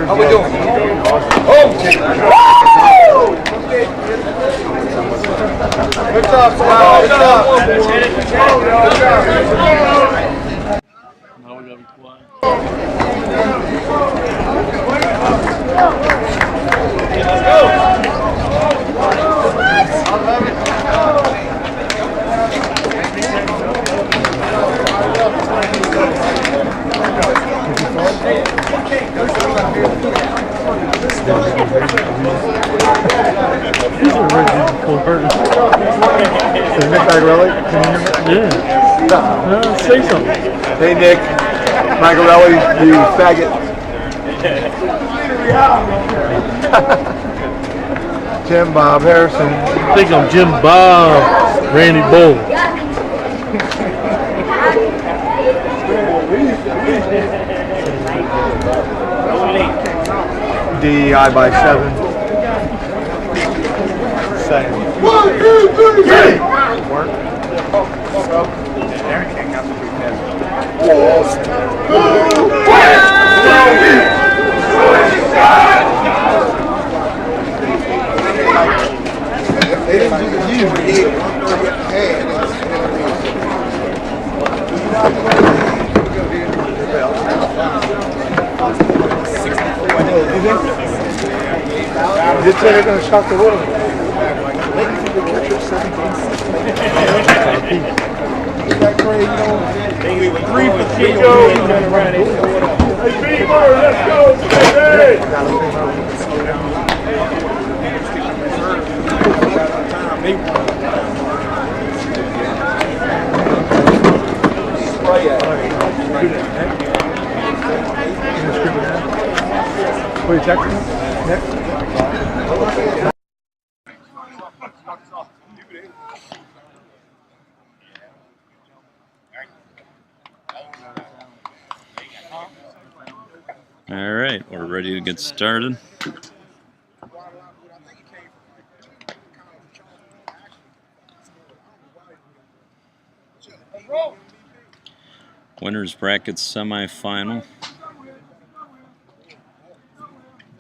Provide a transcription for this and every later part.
How we doing? Okay. Good job, Squad. Good job. Good job. Now we gotta be quiet. Let's go. Nick Magarelli, can you hear me? Yeah. Say something. Hey Nick Magarelli, you faggot. Jim Bob Harrison. I think I'm Jim Bob, Randy Bull. DEI by 7. 1, 2, 3, 4. Work. They didn't do the U. They did. Did say they're going to shock the world. Is that crazy? You know, 3 for Chico. Hey, Beaver, let's go. What are you texting? Next? All right, we're ready to get started. Winners bracket semifinal.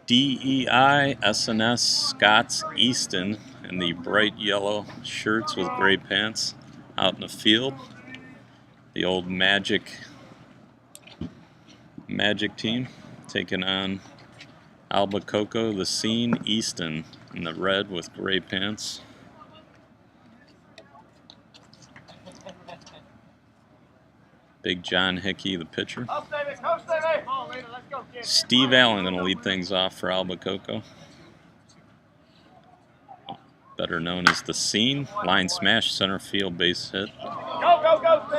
DEI SNS Scott's Easton in the bright yellow shirts with gray pants out in the field. The old Magic team taking on Albicocco, the Scene Easton in the red with gray pants. Big John Hickey, the pitcher. Steve Allen going to lead things off for Albicocco. Better known as the Scene. Line smash, center field base hit.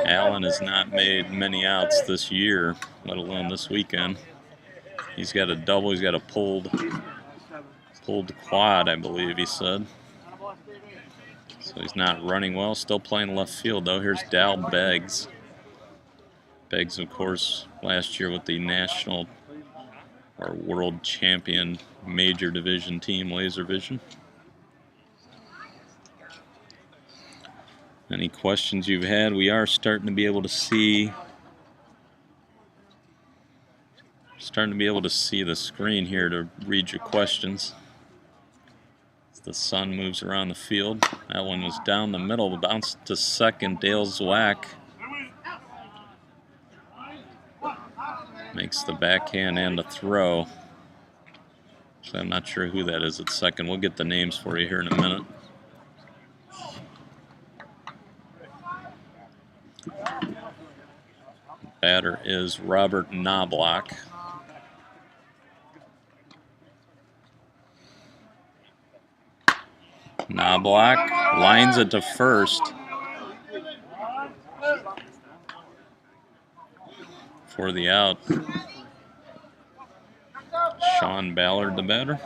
Allen has not made many outs this year, let alone this weekend. He's got a double. He's got a pulled quad, I believe he said. So he's not running well. Still playing left field, though. Here's Dal Beggs. Beggs, of course, last year with the national or world champion major division team, Laser Vision. Any questions you've had? We are starting to be able to see the screen here to read your questions. As the sun moves around the field. That one was down the middle, bounced to second. Dale Zwack makes the backhand and a throw. So I'm not sure who that is at second. We'll get the names for you here in a minute. Batter is Robert Knobloch. Knobloch lines it to first. For the out. Sean Ballard, the batter.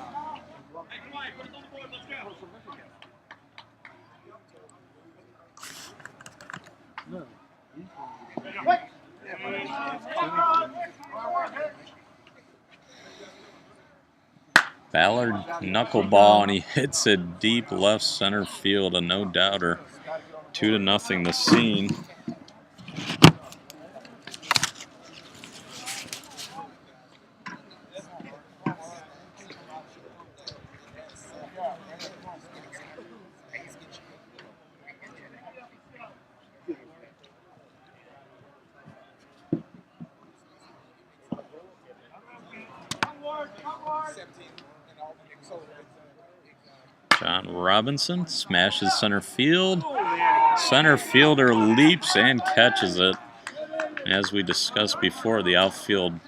Ballard knuckleball, and he hits it deep left center field, a no-doubter. 2-0 the Scene. John Robinson smashes center field. Center fielder leaps and catches it. As we discussed before, the outfield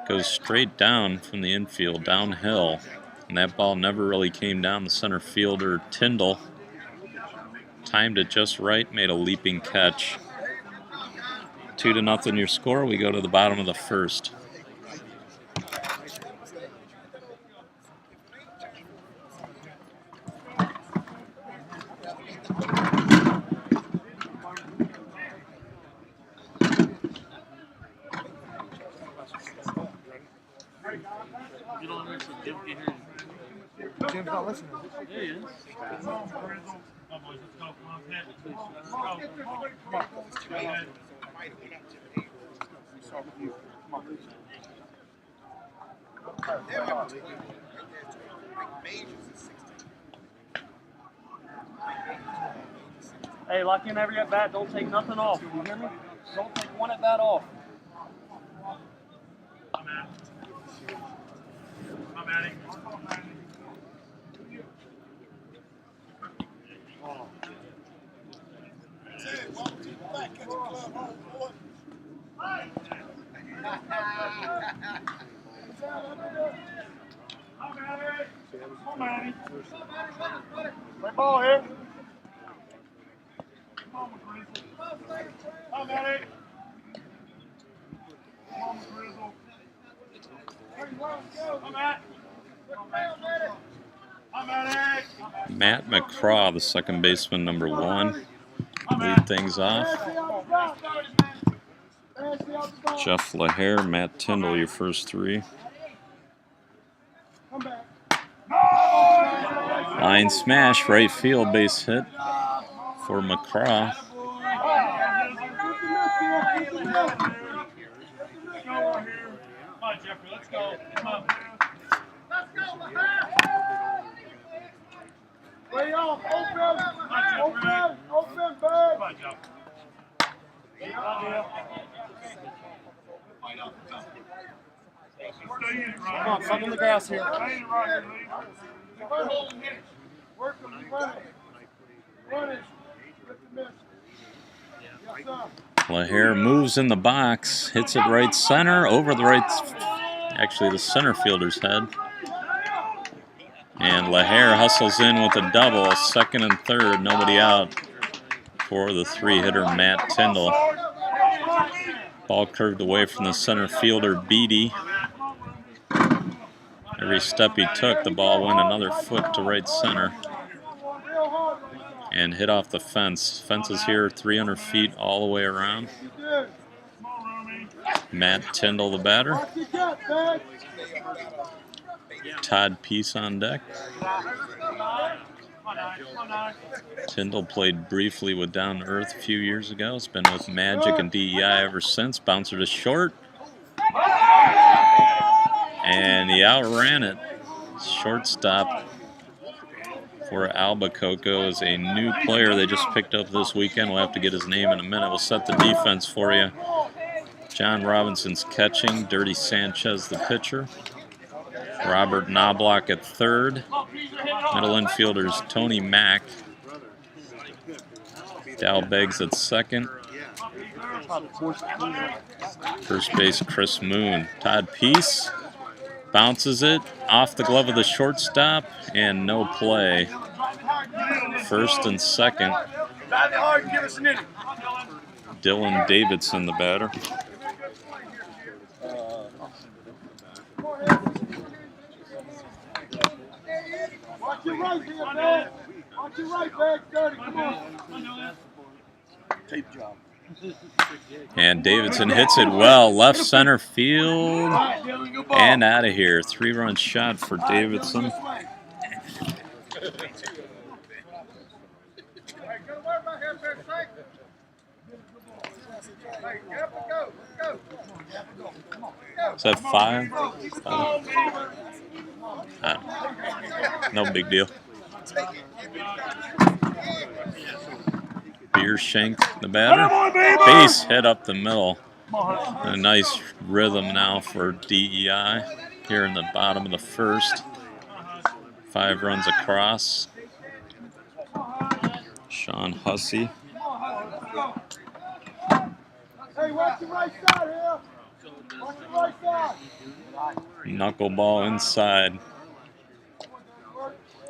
goes straight down from the infield, downhill. And that ball never really came down. The center fielder, Tyndall, timed it just right, made a leaping catch. 2-0 your score. We go to the bottom of the first. Jim's not listening. Yeah, he is. Hey, lock in every at bat. Don't take nothing off. You hear me? Don't take one at bat off. I'm at it. Play ball here. I'm at it. Matt McCraw, the second baseman, number 1, lead things off. Jeff LaHare, Matt Tyndall, your first 3. Line smash, right field, base hit for McCraw. Let's go. Come on. Way off. Open, bag. Come on, fuck on the grass here. Work them, run it. LaHare moves in the box, hits it right center, over the right, actually the center fielder's head. And LaHare hustles in with a double, second and third, nobody out for the 3-hitter Matt Tyndall. Ball curved away from the center fielder Beatty. Every step he took, the ball went another foot to right center and hit off the fence. Fence is here 300 feet all the way around. Matt Tyndall, the batter. Todd Peace on deck. Tyndall played briefly with Down to Earth a few years ago. It's been with Magic and DEI ever since. Bouncer to short. And he outran it. Shortstop for Albicocco is a new player they just picked up this weekend. We'll have to get his name in a minute. We'll set the defense for you. John Robinson's catching. Dirty Sanchez, the pitcher. Robert Knobloch at third. Middle infielders Tony Mack. Dal Beggs at second. First base Chris Moon. Todd Peace bounces it off the glove of the shortstop and no play. First and second. Dylan Davidson, the batter. Watch your right here, man. Watch your right, bag dirty. Come on. Tape job. And Davidson hits it well, left center field, and out of here. 3-run shot for Davidson. Is that 5? No big deal. Beershank, the batter. Base hit up the middle. A nice rhythm now for DEI. here in the bottom of the first. 5 runs across. Sean Hussey. Hey, watch your right side here. Watch your right side. Knuckleball inside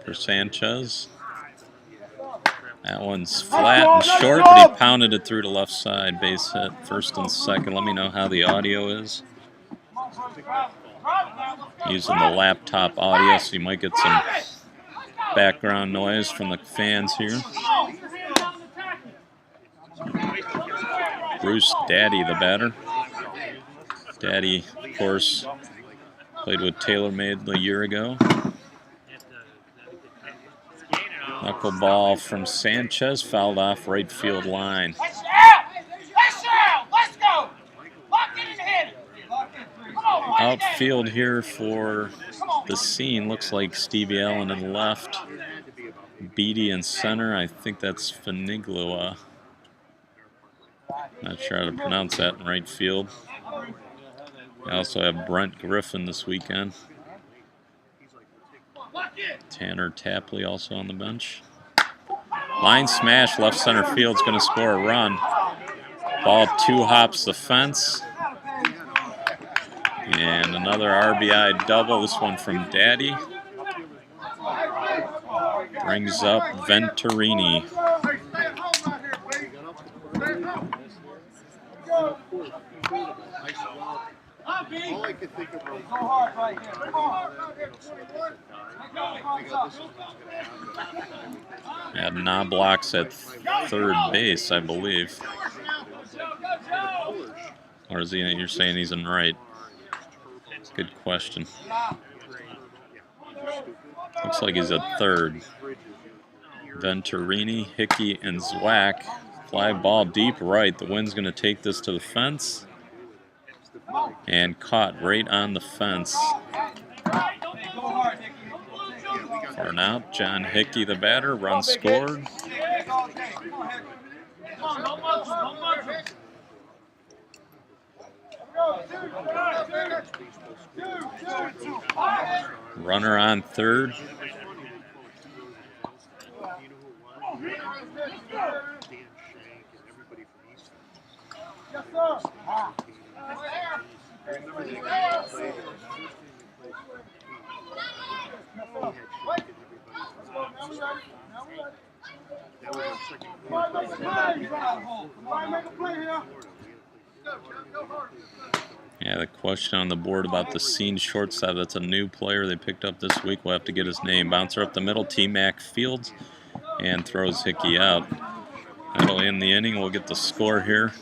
for Sanchez. That one's flat and short, but he pounded it through to left side. Base hit, first and second. Let me know how the audio is. Using the laptop audio, so you might get some background noise from the fans here. Bruce Daddy, the batter. Daddy, of course, played with TaylorMade a year ago. Knuckleball from Sanchez, fouled off right field line. Outfield here for the scene looks like Stevie Allen in left, Beatty in center. I think that's Fanigloa. Not sure how to pronounce that in right field. We also have Brent Griffin this weekend. Tanner Tapley also on the bench. Line smash, left center field's going to score a run. Ball 2 hops the fence. And another RBI double, this one from Daddy. Brings up Venturini. All I could think of was And Knobloch's at third base, I believe. Or is he? You're saying he's in right? Good question. Looks like he's at third. Venturini, Hickey, and Zwack. Fly ball deep right. The wind's going to take this to the fence. And caught right on the fence. For an out, John Hickey, the batter, run scored. Runner on third. Yes, sir. Yeah, the question on the board about the scene shortstop, that's a new player they picked up this week. We'll have to get his name. Bouncer up the middle, T-Mac Fields, and throws Hickey out. That'll end the inning. We'll get the score here.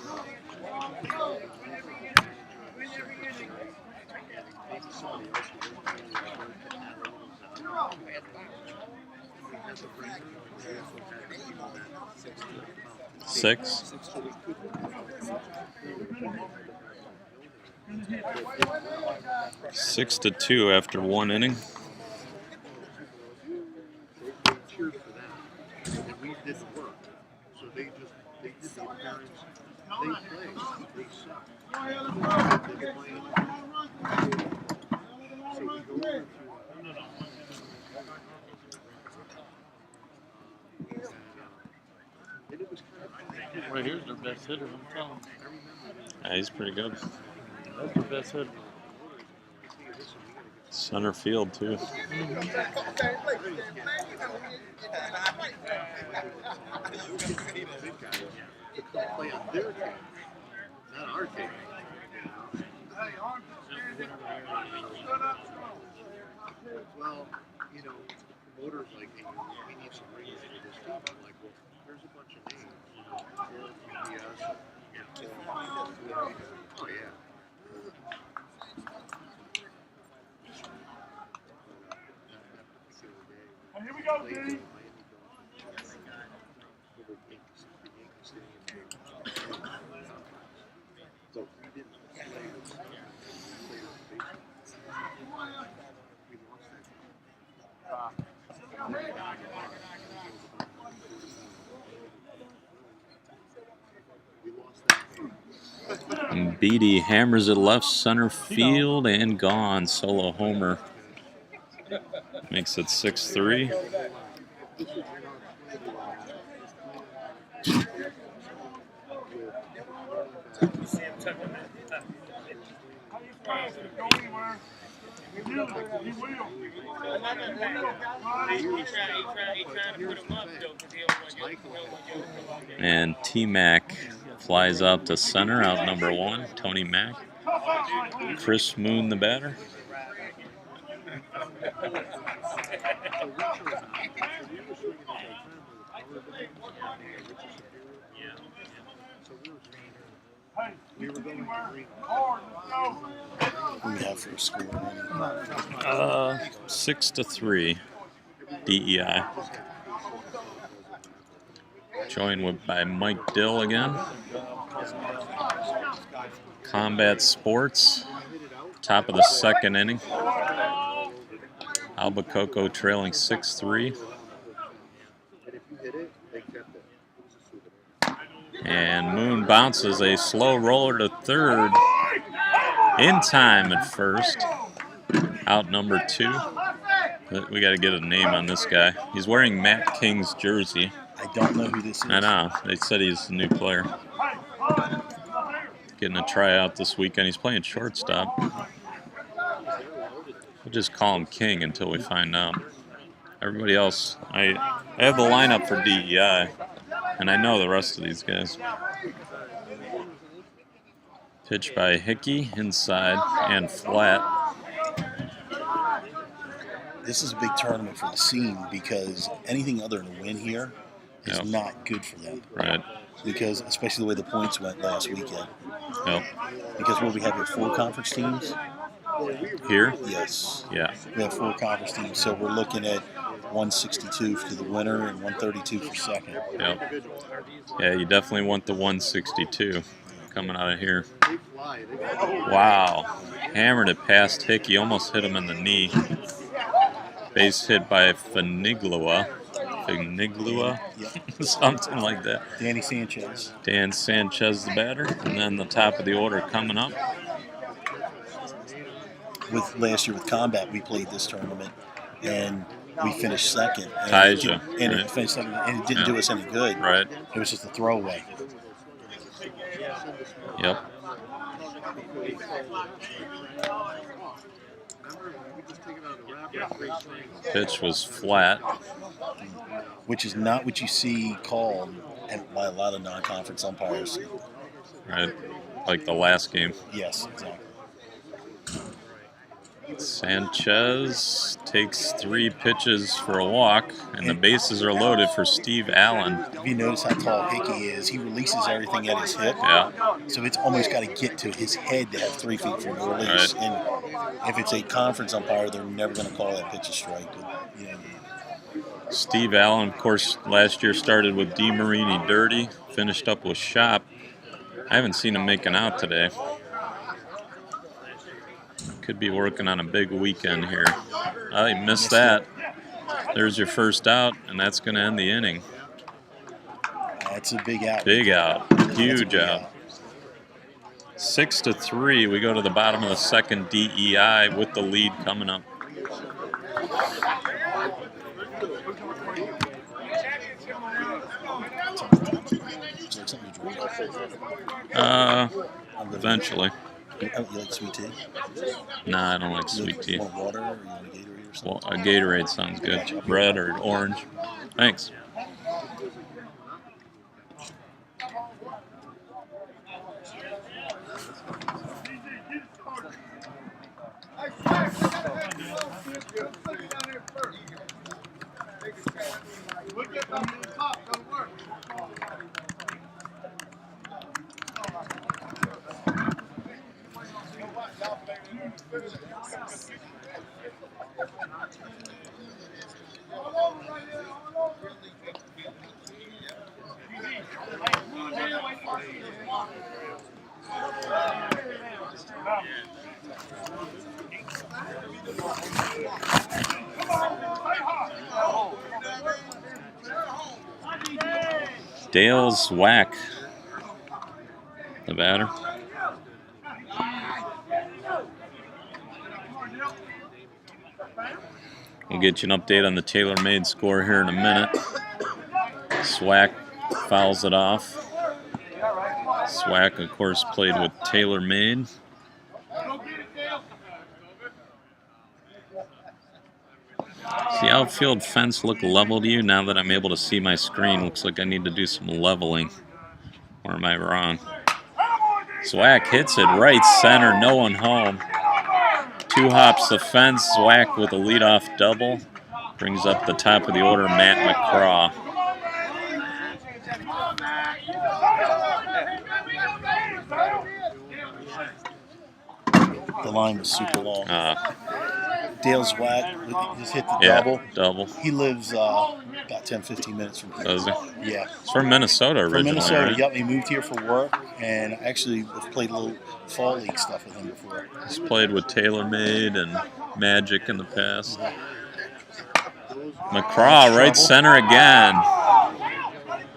Six. 6-2 after 1 inning. Right here's their best hitter, I'm telling you. Yeah, he's pretty good. That's their best hitter. Center field, too. Well, you know, promoters like, hey, we need some rings for this team. I'm like, well, there's a bunch of names. You know, oh, yeah. Here we go, D. So we didn't play with we lost that game. And Beatty hammers it left center field and gone. Solo homer. Makes it 6-3. And T-Mac flies out to center, out number 1, Tony Mack. Chris Moon, the batter. We were going to agree. Who we have for a score? 6-3, DEI. Joined by Mike Dill again. Combat Sports, top of the second inning. Albicocco trailing 6-3. And Moon bounces a slow roller to third. In time at first. Out number 2. We got to get a name on this guy. He's wearing Matt King's jersey. I don't know who this is. I know. They said he's a new player. Getting a tryout this weekend. He's playing shortstop. We'll just call him King until we find out. Everybody else, I have the lineup for DEI, and I know the rest of these guys. Pitch by Hickey, inside and flat. This is a big tournament for the scene because anything other than a win here is not good for them. Right. Because especially the way the points went last weekend. Yep. Because what we have here, 4 conference teams. Here? Yes. Yeah. We have 4 conference teams, so we're looking at 162 for the winner and 132 for second. Yep. Yeah, you definitely want the 162 coming out of here. Wow. Hammered it past Hickey, almost hit him in the knee. Base hit by Finiglua, something like that. Danny Sanchez. Dan Sanchez, the batter. And then the top of the order coming up. With last year with Combat, we played this tournament, and we finished second. Taija. And it finished second, and it didn't do us any good. Right. It was just a throwaway. Yep. Pitch was flat. Which is not what you see called by a lot of non-conference umpires. Right. Like the last game. Yes, exactly. Sanchez takes 3 pitches for a walk, and the bases are loaded for Steve Allen. If you notice how tall Hickey is, he releases everything at his hip. Yeah. So it's almost got to get to his head to have 3 feet from the release. Right. And if it's a conference umpire, they're never going to call that pitch a strike. But, Steve Allen, of course, last year started with DeMarini Dirty, finished up with Shop. I haven't seen him making out today. Could be working on a big weekend here. Oh, he missed that. There's your first out, and that's going to end the inning. That's a big out. Big out. Huge out. 6-3. We go to the bottom of the second. DEI with the lead coming up. Eventually. You like sweet tea? Nah, I don't like sweet tea. You want water or you want a Gatorade or something? Well, a Gatorade sounds good. Red or orange. Thanks. Dale's Whack, the batter. We'll get you an update on the TaylorMade score here in a minute. Swack fouls it off. Swack, of course, played with TaylorMade. Does the outfield fence look level to you now that I'm able to see my screen? Looks like I need to do some leveling. Or am I wrong? Swack hits it right center, no one home. 2 hops the fence, Swack with a leadoff double. Brings up the top of the order, Matt McCraw. The line was super long. Dale Swack just hit the double. He lives about 10-15 minutes from here. Does he? Yeah. He's from Minnesota originally, From Minnesota. right? Yep, he moved here for work, and actually have played a little fall league stuff with him before. He's played with TaylorMade and Magic in the past. McCraw, right center again.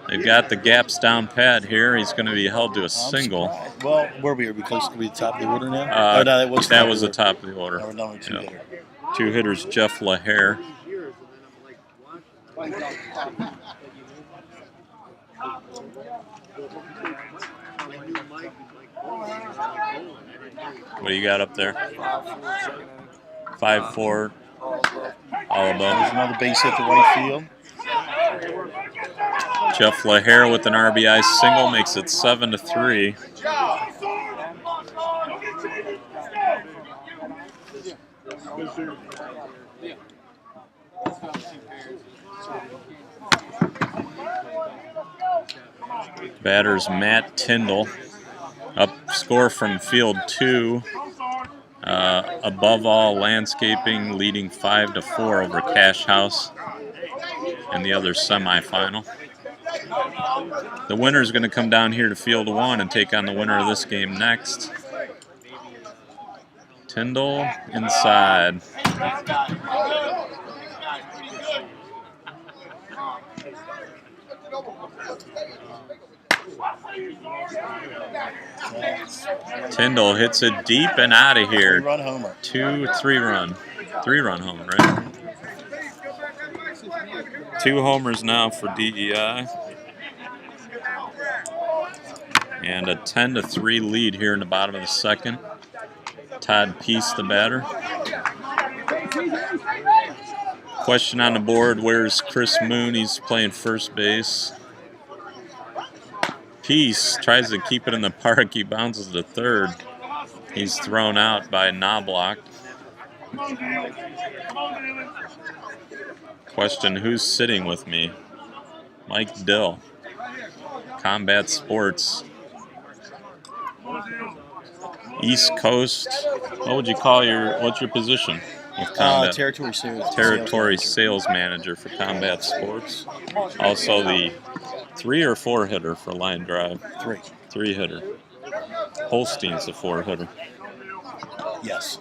They've got the gaps down pat here. He's going to be held to a single. Well, where we are we close to the top of the order now? That was the top of the order. Now we're down to 2 hitter. 2 hitters, Jeff LaHare. What do you got up there? 5-4. All above. There's another base hit to right field. Jeff LaHare with an RBI single makes it 7-3. Batter's Matt Tyndall. Up score from field 2. Above all landscaping, leading 5-4 over Cash House in the other semifinal. The winner is going to come down here to field 1 and take on the winner of this game next. Tyndall inside. Tyndall hits it deep and out of here. 3-run homer. 3-run home, right? 2 homers now for DEI. And a 10-3 lead here in the bottom of the second. Todd Peace, the batter. Question on the board, where's Chris Moon? He's playing first base. Peace tries to keep it in the park. He bounces to third. He's thrown out by Knobloch. Question, who's sitting with me? Mike Dill. Combat Sports. East Coast. What would you call what's your position with Combat? Territory sales manager for Combat Sports. Also the 3 or 4 hitter for line drive. 3 hitter. Holstein's the 4 hitter. Yes.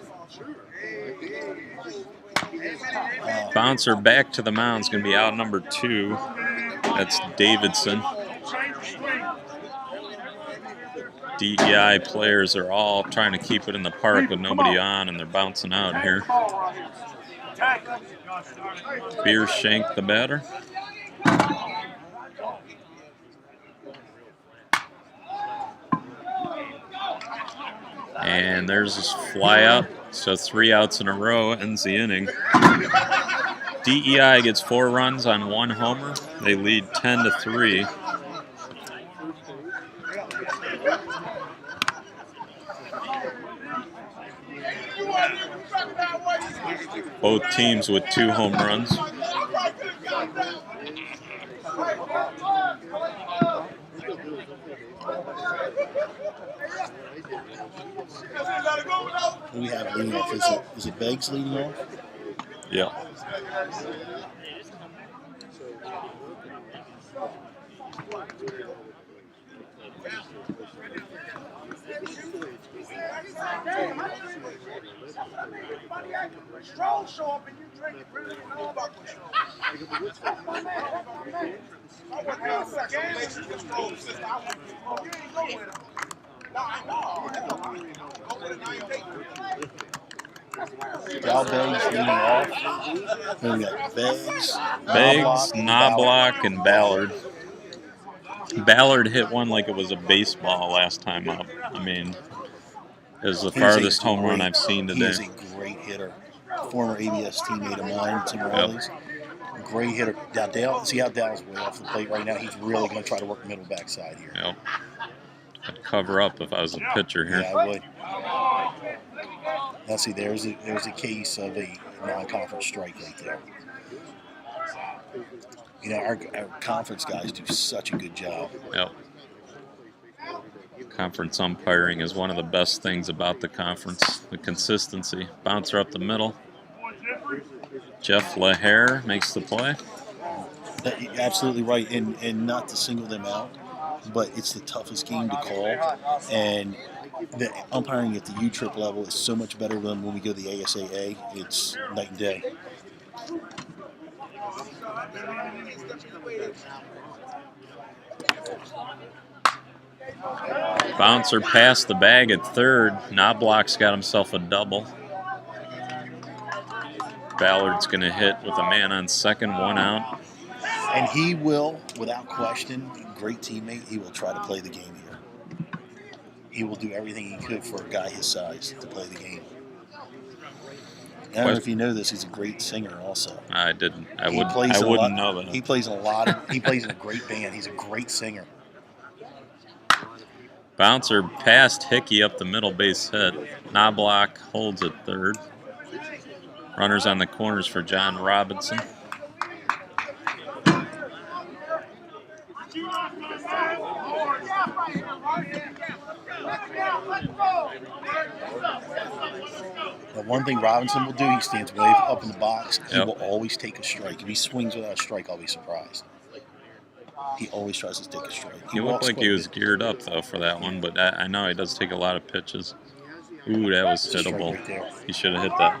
Bouncer back to the mound is going to be out number 2. That's Davidson. DEI players are all trying to keep it in the park with nobody on, and they're bouncing out here. Beershank, the batter. And there's this fly out. So 3 outs in a row, ends the inning. DEI gets 4 runs on 1 homer. They lead 10-3. Both teams with 2 home runs. Who we have leading off? Is it Beggs leading off? Yeah. Strong show up and you drink it. Really know about the show. Dal Beggs leading off. Then we got Beggs, Beggs, Knobloch, Knobloch, and Ballard. Ballard hit one like it was a baseball last time up. I mean, it was the farthest home run I've seen today. He is a great hitter. Former ABS teammate of mine, Tim Riley's. Great hitter. Now, Dale, see how Dale's way off the plate right now? He's really going to try to work the middle backside here. Yep. I'd cover up if I was a pitcher here. Yeah, I would. Now, see, there's a case of a non-conference strike right there. You know, our conference guys do such a good job. Yep. Conference umpiring is one of the best things about the conference, the consistency. Bouncer up the middle. Jeff LaHare makes the play. Absolutely right, and not to single them out, but it's the toughest game to call, and the umpiring at the U-Trip level is so much better than when we go to the ASAA. It's night and day. Bouncer past the bag at third. Knobloch's got himself a double. Ballard's going to hit with a man on second, one out. And he will, without question, great teammate, he will try to play the game here. He will do everything he could for a guy his size to play the game. I don't know if you know this, he's a great singer also. I didn't. I wouldn't know that. He plays in a great band. He's a great singer. Bouncer past Hickey up the middle base hit. Knobloch holds at third. Runners on the corners for John Robinson. Now, one thing Robinson will do, he stands way up in the box. He will always take a strike. If he swings without a strike, I'll be surprised. He always tries to take a strike. He looked like he was geared up, though, for that one, but I know he does take a lot of pitches. Ooh, that was hittable. Right, he should have hit that.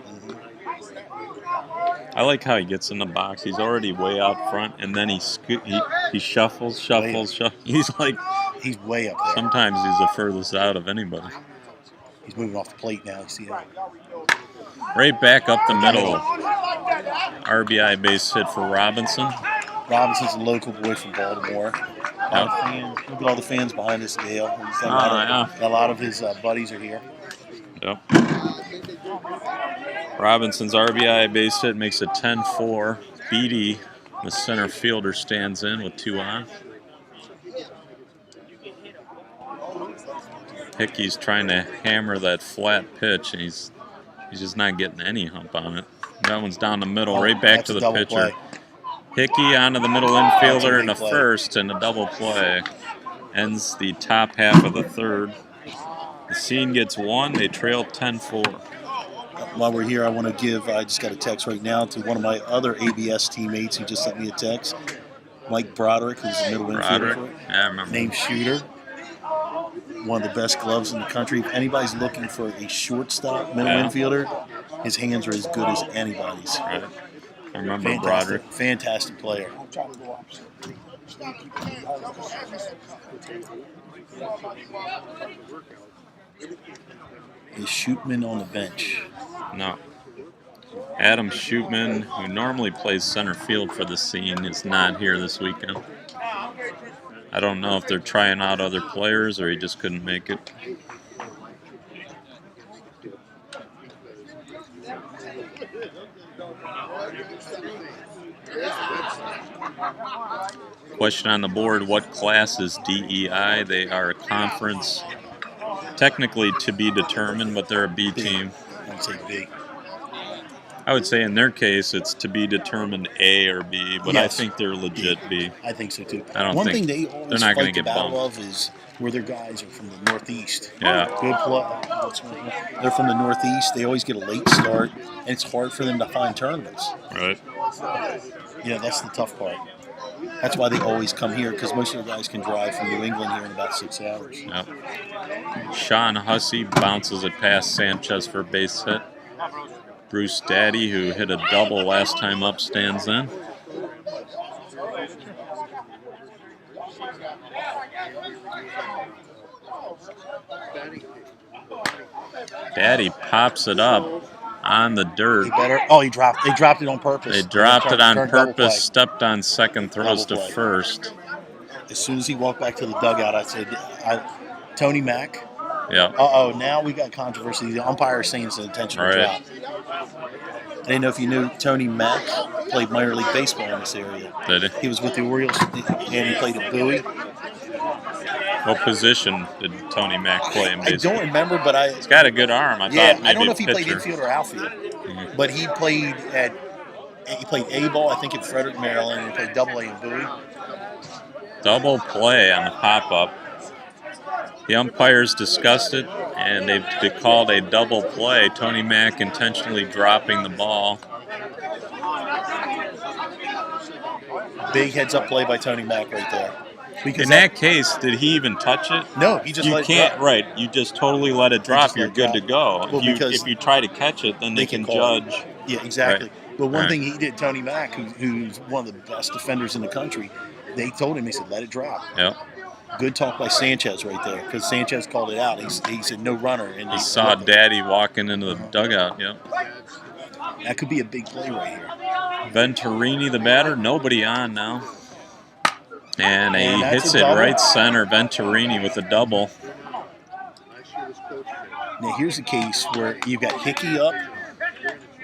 I like how he gets in the box. He's already way out front, and then he shuffles. He's way up there. Sometimes he's the furthest out of anybody. He's moving off the plate now. You see that? Right back up the middle. RBI base hit for Robinson. Robinson's a local boy from Baltimore. Look at all the fans behind us, Dale. A lot of his buddies are here. Yep. Robinson's RBI base hit makes it 10-4. Beatty, the center fielder, stands in with 2 on. Hickey's trying to hammer that flat pitch, and he's just not getting any hump on it. That one's down the middle, right back to the pitcher. Play. Hickey onto the middle infielder and a first, and a double play. Ends the top half of the third. The Scene gets 1. They trail 10-4. While we're here, I just got a text right now to one of my other ABS teammates who just sent me a text. Mike Broderick, who's the middle infielder. Yeah, I remember. Named Shooter. One of the best gloves in the country. If anybody's looking for a shortstop middle infielder, his hands are as good as anybody's. Right. I remember Broderick. Fantastic player. Is Shootman on the bench? No. Adam Shootman, who normally plays center field for the Scene, is not here this weekend. I don't know if they're trying out other players or he just couldn't make it. Question on the board, what class is DEI? They are a conference, technically to be determined, but they're a B team. I would say B. I would say in their case it's to be determined A or B, but yes. I think they're legit B. I think so too. One thing they always not fight the get battle bumped. of is where their guys are from the Northeast. Yeah. Good play. They're from the Northeast. They always get a late start, and it's hard for them to find tournaments. Right. Yeah, that's the tough part. That's why they always come here, because most of the guys can drive from New England here in about 6 hours. Yep. Sean Hussey bounces it past Sanchez for a base hit. Bruce Daddy, who hit a double last time up, stands in. Daddy pops it up. on the dirt. He better. Oh, he dropped. They dropped it on purpose. They dropped it on Turned double play. purpose, stepped on second, throws to Double play. first. As soon as he walked back to the dugout, I said, Tony Mack. Yeah. Now we got controversy. The umpire is saying it's an intentional drop. I didn't know if you knew Tony Mack played minor league baseball in this area. Did he? He was with the Orioles, and he played at Bowie. What position did Tony Mack play in baseball? I don't remember, but he's got a good arm. I thought maybe I don't know if he pitcher. played infield or outfield, but he played A-ball, I think, at Frederick, Maryland, and he played Double-A in Bowie. Double play on the pop-up. The umpires discussed it, and they called a double play. Tony Mack intentionally dropping the ball. Big heads-up play by Tony Mack right there. In that case, did he even touch it? No, he just let it drop. Right, you just totally let it drop. You're good to go. Well, if you try to catch it, then they can judge. Yeah, exactly. Right. But one thing he did, Tony Mack, who's one of the best defenders in the country, they told him, he said, let it drop. Yeah. Good talk by Sanchez right there, because Sanchez called it out. He said no runner. And he saw Daddy walking into the dugout. Yeah. That could be a big play right here. Venturini, the batter, nobody on now. And he hits it right center. Venturini with a double. Now here's a case where you've got Hickey up.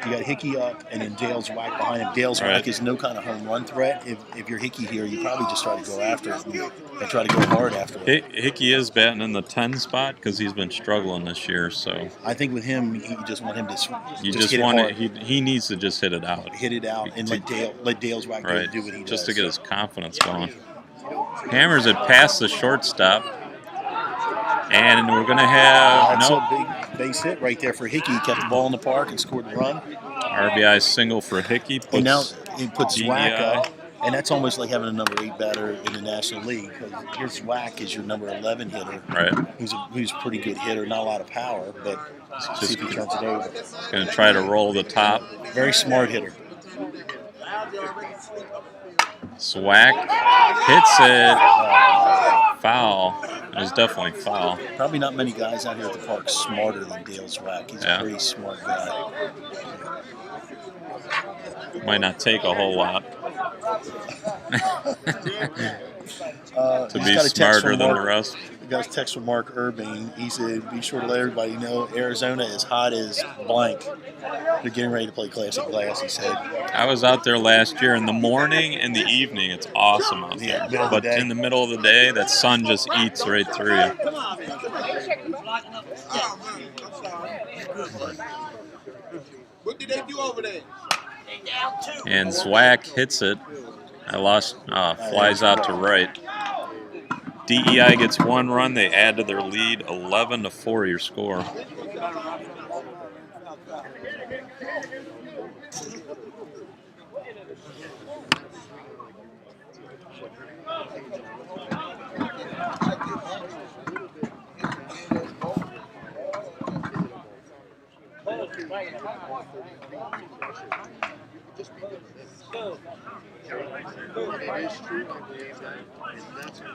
You got Hickey up, and then Dale's Wack behind him. Dale's Wack is no kind of home run threat. If you're Hickey here, you probably just try to go after it and try to go hard after it. Hickey is batting in the 10 spot because he's been struggling this year. So I think with him, you just want him to you just hit it hard. He needs to just hit it out. Hit it out and let Dale's Wack do what he does. Just to get his confidence going. Hammers it past the shortstop. And we're going to have a big base hit right there for Hickey. He kept the ball in the park and scored the run. RBI single for Hickey. And now he puts DEI. Zwack up. And that's almost like having a number 8 batter in the National League. Because here's Zwack is your number 11 hitter. Right. Who's a pretty good hitter. Not a lot of power, but see if he turns it over. Going to try to roll the top. Very smart hitter. Zwack hits it. Foul. It was definitely foul. Probably not many guys out here at the park smarter than Dale Zwack. He's a pretty smart guy. Might not take a whole lot to be smarter than the rest. We got a text from Mark Urbane. He said, be sure to let everybody know Arizona is hot as blank. They're getting ready to play Classic Glass, he said. I was out there last year in the morning and the evening. It's awesome out there. But in the middle of the day, that sun just eats right through you. What did they do over there? And Zwack hits it. Flies out to right. DEI gets 1 run. They add to their lead. 11-4 your score.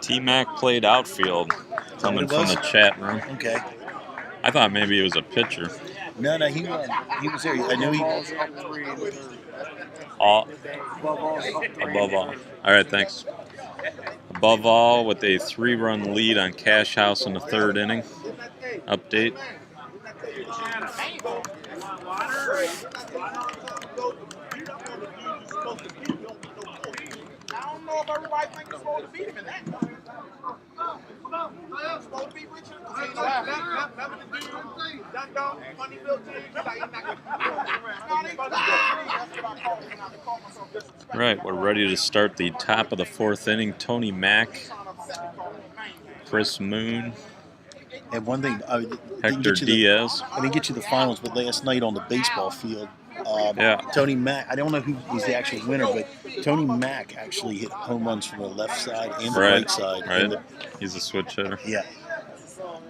T-Mac played outfield, coming from the chat room. Okay. I thought maybe he was a pitcher. No, he was there. I knew he was. Above all. All right, thanks. Above all, with a 3-run lead on Cash House in the 3rd inning. Update. I don't know if everybody thinks it's supposed to beat him in that. It's supposed to be Richard. Right, we're ready to start the top of the 4th inning. Tony Mack, Chris Moon, and one thing, Hector Diaz. I didn't get you the finals, but last night on the baseball field, Tony Mack, I don't know who was the actual winner, but Tony Mack actually hit home runs from the left side and the right side. Right, he's a switch hitter. Yeah.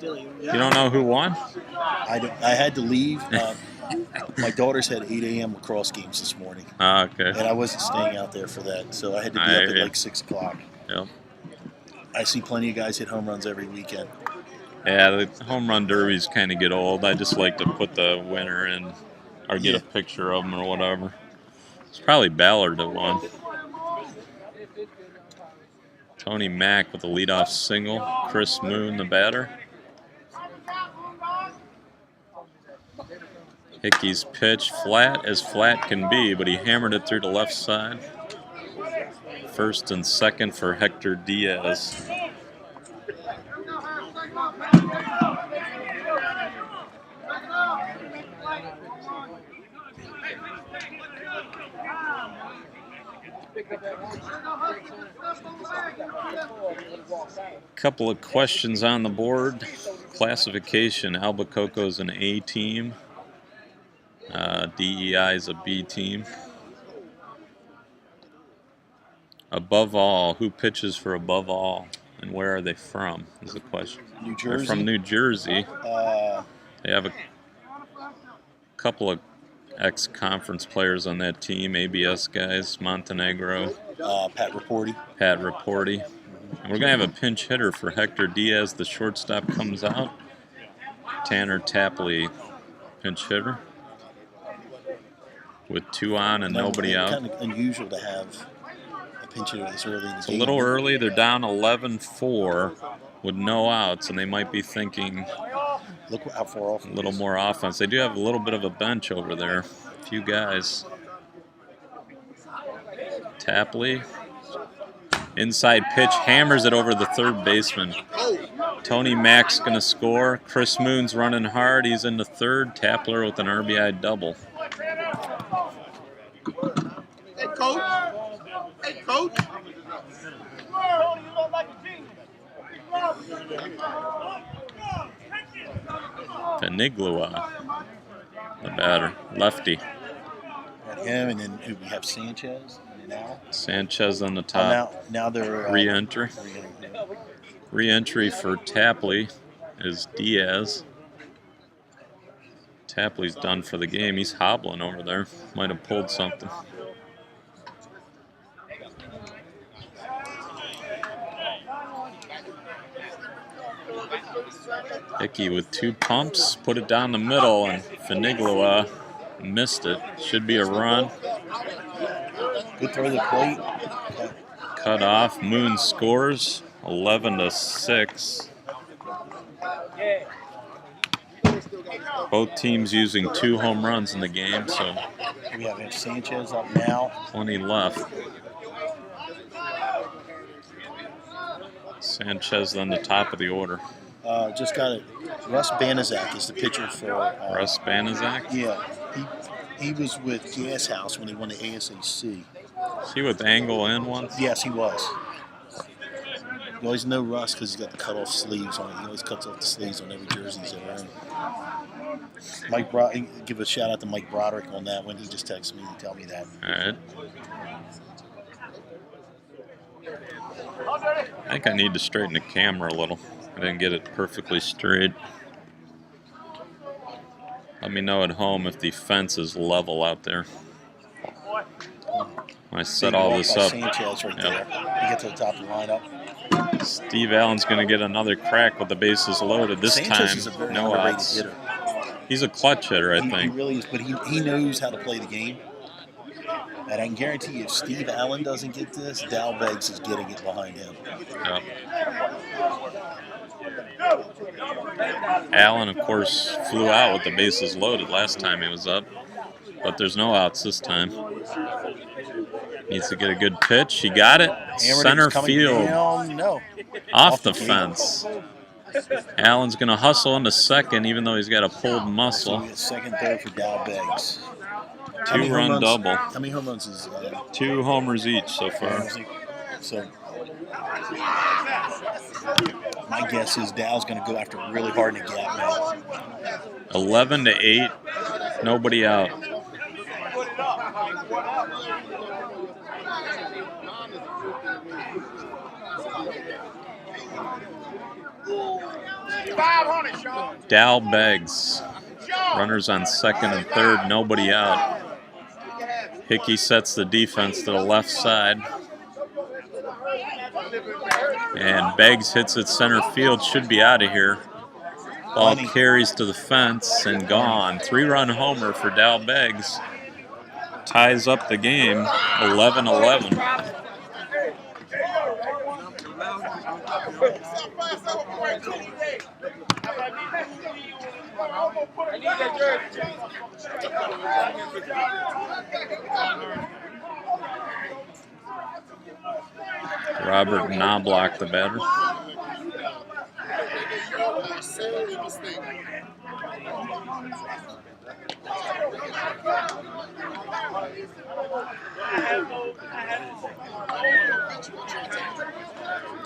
You don't know who won? I had to leave. My daughters had 8 a.m. lacrosse games this morning. Okay. And I wasn't staying out there for that, so I had to be up at like 6 o'clock. Yeah. I see plenty of guys hit home runs every weekend. Yeah, the home run derbies kind of get old. I just like to put the winner in or get Yeah. a picture of him or whatever. It's probably Ballard that won. Tony Mack with the leadoff single. Chris Moon, the batter. Hickey's pitch, flat as flat can be, but he hammered it through the left side. First and second for Hector Diaz. Couple of questions on the board. Classification, Albicocco is an A team. DEI is a B team. Above all, who pitches for above all, and where are they from? Is the question. New Jersey. They're from New Jersey. They have a couple of ex-conference players on that team, ABS guys, Montenegro. Pat Raporti. And we're going to have a pinch hitter for Hector Diaz. The shortstop comes out. Tanner Tapley, pinch hitter. With 2 on and nobody out. Kind of unusual to have a pinch hitter this early in the game. It's a little early. They're down 11-4 with no outs, and they might be thinking look how far off. A little more offense. They do have a little bit of a bench over there. A few guys. Tapley. Inside pitch, hammers it over the third baseman. Tony Mack's going to score. Chris Moon's running hard. He's in the third. Tapler with an RBI double. Hey, coach. Hey, coach. Paniglua, the batter, lefty. Got him, and then who we have Sanchez now. Sanchez on the top. Now they're re-entry. Re-entry for Tapley is Diaz. Tapley's done for the game. He's hobbling over there. Might have pulled something. Hickey with 2 pumps, put it down the middle, and Paniglua missed it. Should be a run. Good throw to the plate. Cut off. Moon scores 11-6. Both teams using 2 home runs in the game, so we have Sanchez up now. Plenty left. Sanchez on the top of the order. Just got it. Russ Banaszak is the pitcher for. Russ Banaszak? Yeah, he was with Gas House when they won the ASAC. Is he with Angle in one? Yes, he was. You always know Russ because he's got the cut-off sleeves on it. He always cuts off the sleeves on every jersey he's ever in. Give a shout out to Mike Broderick on that one. He just texted me to tell me that. All right. I think I need to straighten the camera a little. I didn't get it perfectly straight. Let me know at home if the fence is level out there. When I set all this up. Sanchez right there. You get to the top of the lineup. Steve Allen's going to get another crack with the bases loaded. This Sanchez time, is a very no underrated outs. hitter. He's a clutch hitter, I think. He really is, but he knows how to play the game. And I can guarantee you, if Steve Allen doesn't get this, Dal Beggs is getting it behind him. Yep. Allen, of course, flew out with the bases loaded last time he was up, but there's no outs this time. Needs to get a good pitch. He got it. Center field. No. Off the fence. Allen's going to hustle into second, even though he's got a pulled muscle. So second, third for Dal Beggs. 2-run double. How many home runs is 2 homers each so far. So my guess is Dow's going to go after really hard in the gap now. 11-8. Nobody out. Dal Beggs. Runners on second and third. Nobody out. Hickey sets the defense to the left side. And Beggs hits it center field. Should be out of here. Ball Plenty. carries to the fence and gone. 3-run homer for Dal Beggs. Ties up the game, 11-11. Robert Knobloch, the batter.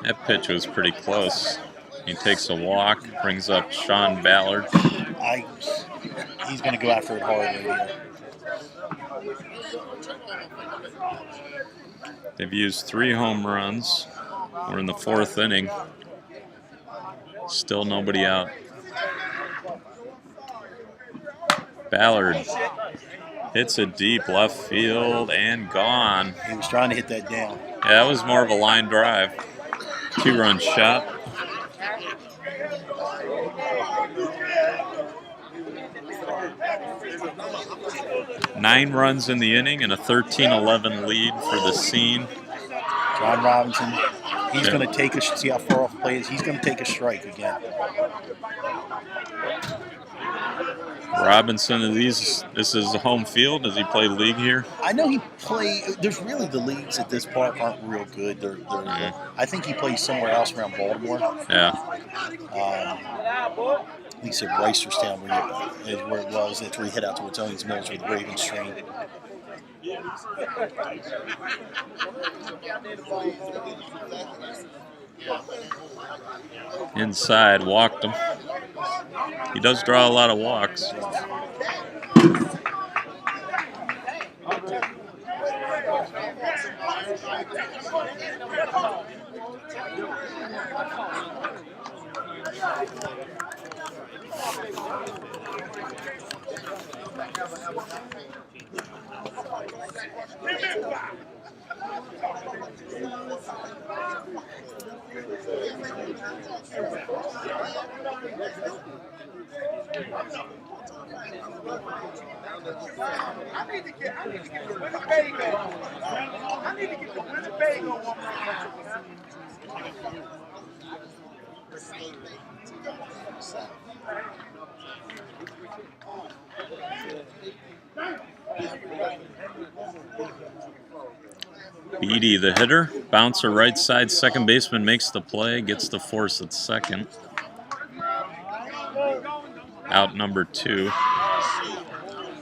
That pitch was pretty close. He takes a walk, brings up Sean Ballard. He's going to go after it hard right here. They've used 3 home runs. We're in the 4th inning. Still nobody out. Ballard hits it deep left field and gone. He was trying to hit that down. Yeah, that was more of a line drive. 2-run shot. Nine runs in the inning and a 13-11 lead for the Scene. John Robinson, he's going to take see how far off the play is. He's going to take a strike again. Robinson, this is home field. Does he play league here? I know he there's really the leagues at this park aren't real good. I think he plays somewhere else around Baltimore. Yeah. At least at Reisterstown, where it was. That's where he hit out towards Owings Mills with the Ravens train. Inside, walked him. He does draw a lot of walks. I need to get the Winnebago. I need to get the Winnebago one Beatty, the hitter. Bouncer right side. Second baseman makes the play. Gets the force at second. Out number 2.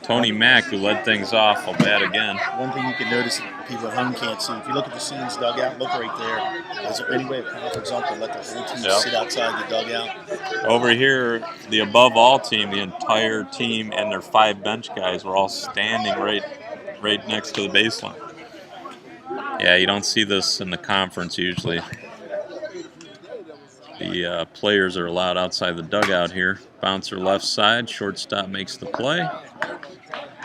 Tony Mack, who led things off, will bat again. One thing you can notice that people at home can't see, if you look at the Scene's dugout, look right there. Is there any way of conference up to let the whole team sit outside the dugout? Over here, the above all team, the entire team and their 5 bench guys were all standing right next to the baseline. Yeah, you don't see this in the conference usually. The players are allowed outside the dugout here. Bouncer left side, shortstop makes the play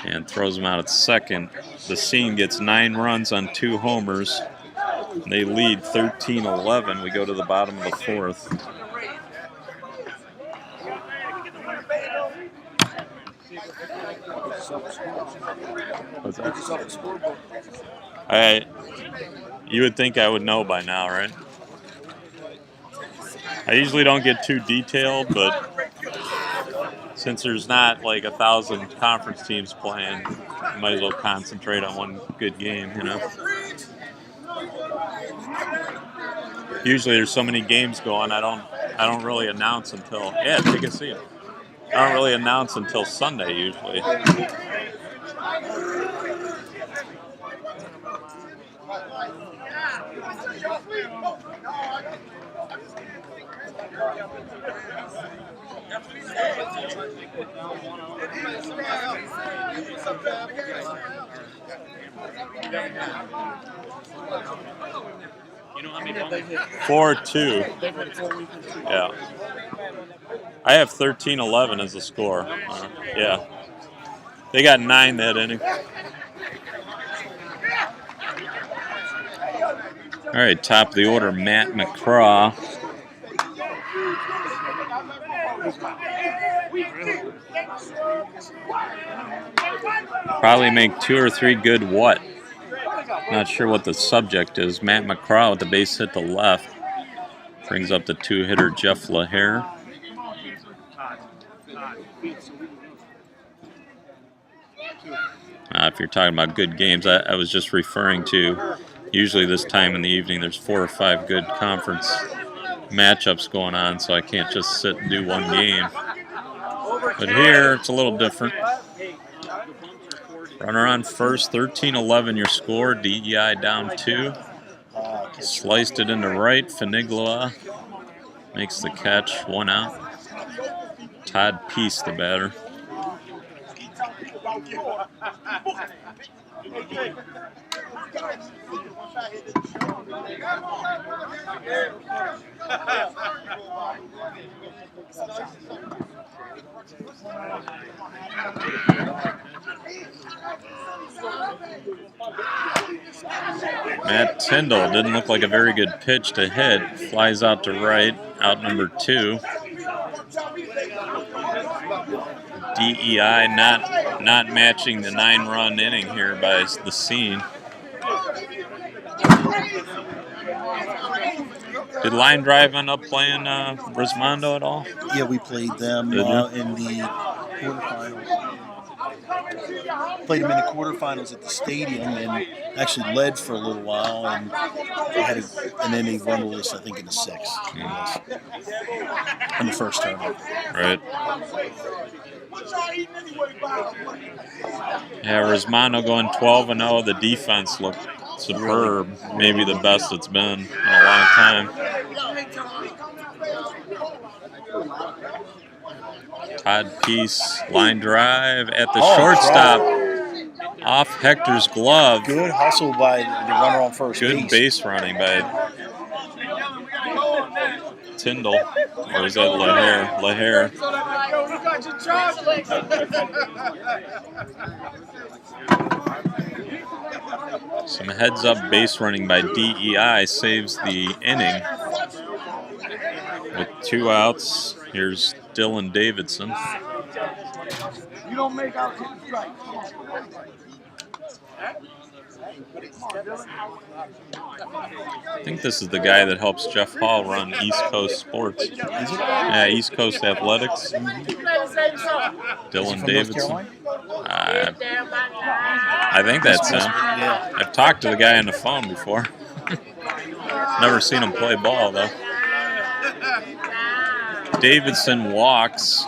and throws him out at second. The Scene gets 9 runs on 2 homers. They lead 13-11. We go to the bottom of the 4th. What's that? You would think I would know by now, right? I usually don't get too detailed, but since there's not like 1,000 conference teams playing, you might as well concentrate on one good game, you know. Usually there's so many games going, I don't really announce until take a seat. I don't really announce until Sunday usually. You know how many bombs? 4-2. Yeah. I have 13-11 as the score. Yeah. They got 9 that inning. All right, top of the order, Matt McCraw. Probably make 2 or 3 good what? Not sure what the subject is. Matt McCraw with the base hit to left. Brings up the 2-hitter Jeff LaHare. If you're talking about good games, I was just referring to usually this time in the evening there's 4 or 5 good conference matchups going on, so I can't just sit and do one game. But here it's a little different. Runner on first, 13-11 your score. DEI down 2. Sliced it into right. Finigloa makes the catch. 1 out. Todd Peace, the batter. Matt Tyndall didn't look like a very good pitch to hit. Flies out to right, out number 2. DEI not matching the 9-run inning here by the scene. Did Line Drive end up playing Brismondo at all? Yeah, we played them in the quarterfinals. Played them in the quarterfinals at the stadium and actually led for a little while, and then they rumbled us, I think, in the 6th. In the first tournament. Right. Yeah, Brismondo going 12-0. The defense looked superb. Maybe the best it's been in a long time. Todd Peace, line drive at the shortstop. Off Hector's glove. Good hustle by the runner on first base. Good base running by Tyndall. Or is that LaHare? Some heads-up base running by DEI saves the inning. With 2 outs, here's Dylan Davidson. You don't make out to the strike. I think this is the guy that helps Jeff Hall run East Coast Sports. Yeah, East Coast Athletics. Dylan Davidson. I think that's him. I've talked to the guy on the phone before. Never seen him play ball, though. Davidson walks.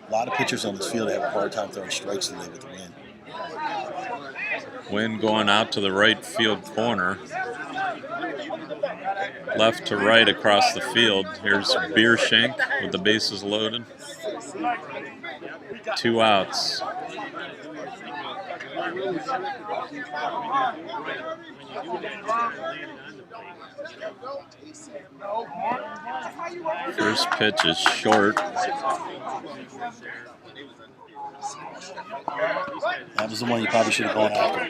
A lot of pitchers on this field have a hard time throwing strikes today with the wind. Wind going out to the right field corner. Left to right across the field. Here's Biershank with the bases loaded. 2 outs. First pitch is short. That was the one you probably should have gone after.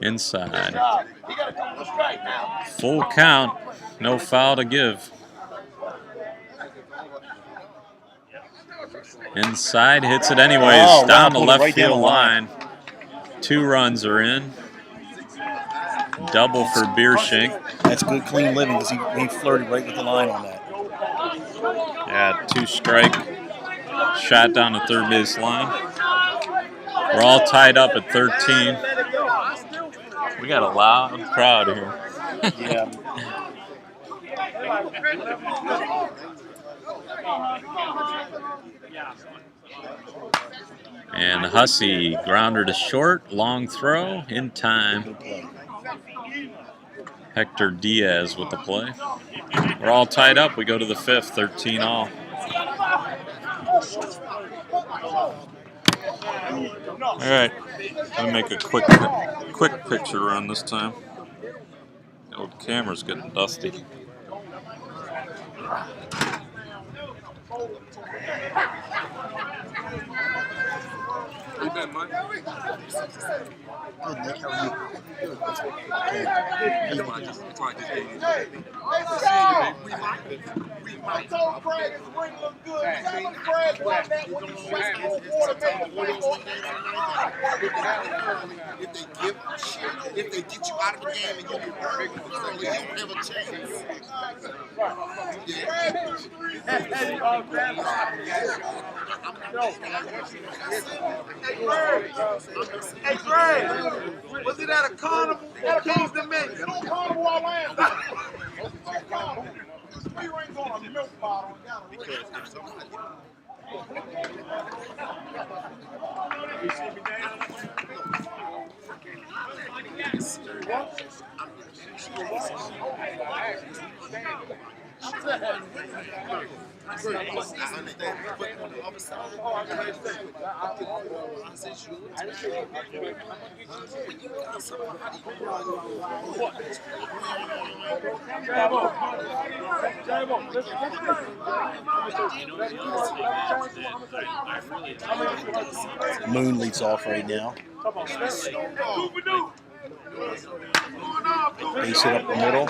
Inside. Full count. No foul to give. Inside, hits it anyways. Down the left field line. 2 runs are in. Double for Biershank. That's good, clean living because he flirted right with the line on that. Yeah, 2 strike. Shot down the third base line. We're all tied up at 13. We got a loud crowd here. Yeah. And Hussey, grounder to short, long throw, in time. Hector Diaz with the play. We're all tied up. We go to the 5th, 13 all. All right, let me make a quick picture run this time. The old camera's getting dusty. Good, Nick. How are you? I told Craig his ring look good. Tell him Craig about that when he switched to watermelon flavor. If they give a shit, if they get you out of the game and you get hurt, you don't have a chance. Hey, Craig, was it at a carnival? At a carnival, man. You know carnival Orlando. Carnival. There's 3 rings on a milk bottle and got a ring. Because if somebody I understand, but on the other side, when you got somebody Moon leads off right now. Base it up the middle.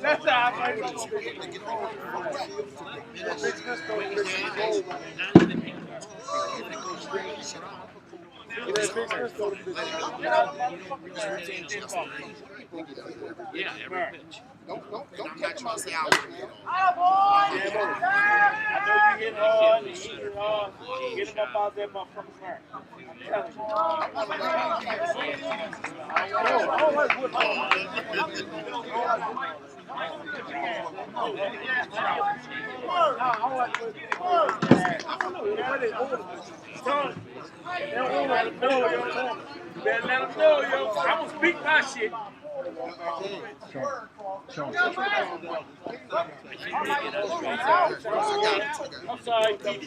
That's how I Yeah, every pitch. don't I'm not trying to say I I know you hit hard and he hit hard. Get him up out there, motherfucker. Better let him know, yo. I'm gonna speak my shit. I'm sorry, TP.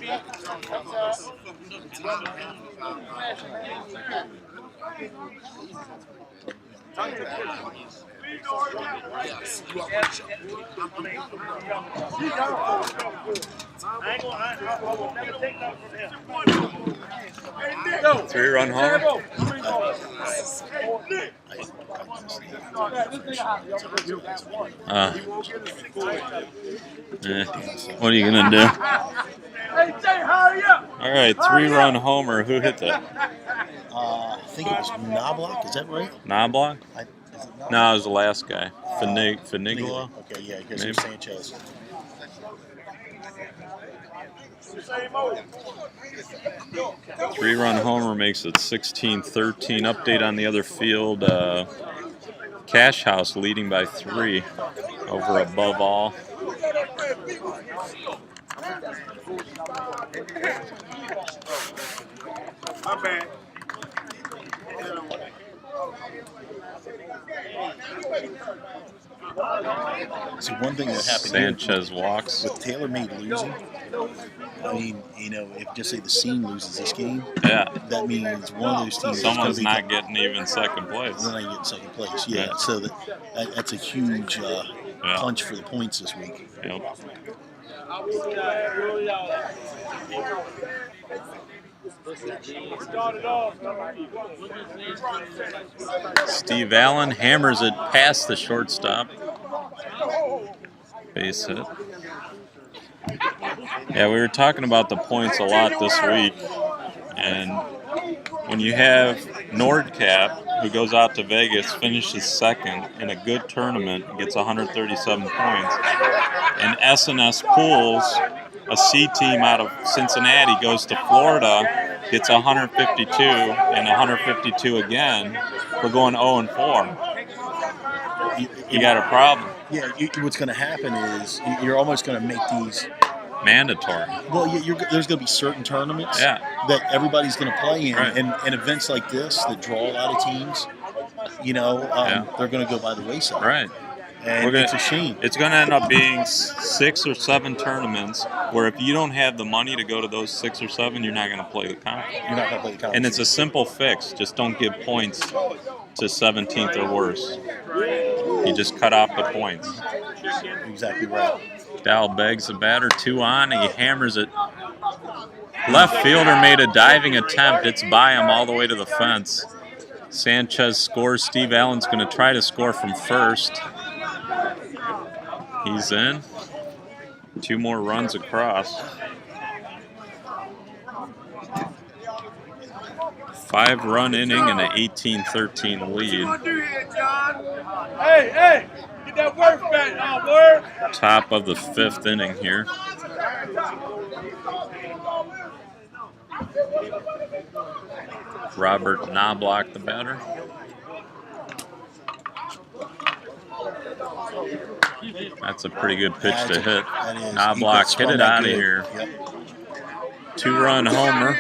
I'm yes, you are I will never take that from him. 3-run homer. What are you gonna do? Hey, Jay, hurry up! All right, 3-run homer. Who hit that? I think it was Knobloch. Is that right? Knobloch? Is it Knobloch? No, it was the last guy. Finiglo. Okay, yeah, because Maybe. of Sanchez. Same old. 3-run homer makes it 16-13. Update on the other field. Cash House leading by 3 over Above All. My bad. See, one thing that happened Sanchez walks. with TaylorMade losing, I mean, you know, if just say the Scene loses this game, Yeah. that means one of those teams Someone's is not getting even second place. They're not getting second place. Yeah, Yeah. so that's a huge punch for the points this week. Yep. Steve Allen hammers it past the shortstop. Base hit. Yeah, we were talking about the points a lot this week. And when you have Nordcap, who goes out to Vegas, finishes second in a good tournament, gets 137 points, and S&S Pools, a C team out of Cincinnati, goes to Florida, gets 152 and 152 again for going 0-4. You got a problem. Yeah, what's going to happen is you're almost going to make these mandatory. Well, there's going to be certain tournaments that everybody's going to play in, right. and events like this that draw a lot of teams, they're going to go by the wayside. Right. And it's a shame. It's going to end up being 6 or 7 tournaments where if you don't have the money to go to those 6 or 7, you're not going to play the conference. You're not going to play the conference. And it's a simple fix. Just don't give points to 17th or worse. You just cut off the points. Exactly right. Dow begs the batter, 2 on, and he hammers it Left fielder made a diving attempt. It's by him all the way to the fence. Sanchez scores. Steve Allen's going to try to score from first. He's in. 2 more runs across. 5-run inning and an 18-13 lead. Hey, get that work back now, boy. Top of the 5th inning here. Robert Knobloch, the batter. That's a pretty good pitch to hit. Knobloch hit it out of here. Yep. 2-run homer.